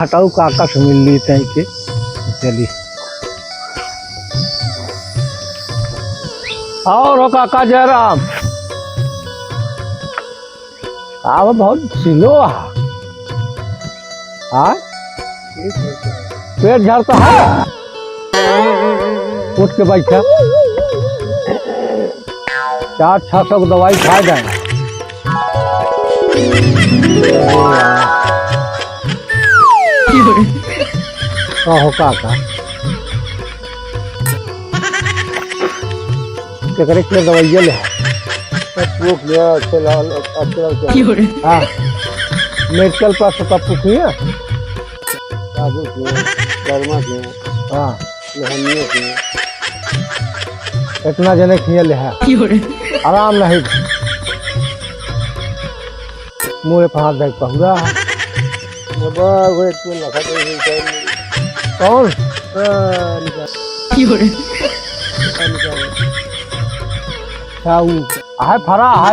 हटाऊ काका से मिल ली तय के चली और काका जयराम अब बहुत सिलो हाँ पेट झाड़ता है उठ के बैठा 400-600 की दवाई खा जाए हो काका केकरे के दवाइया ले हाँ मेडिकल पास तो कब पूछिए हाँ इतना जने खिए ले है आराम नहीं मुँह पे हाथ देख पहुरा कौन है फरा है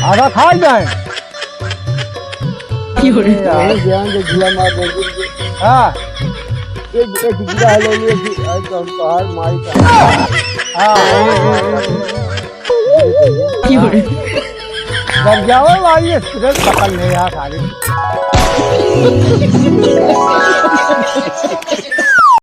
आधा खा जाए हाँ जाओ वाली पकड़ ले यहाँ खाली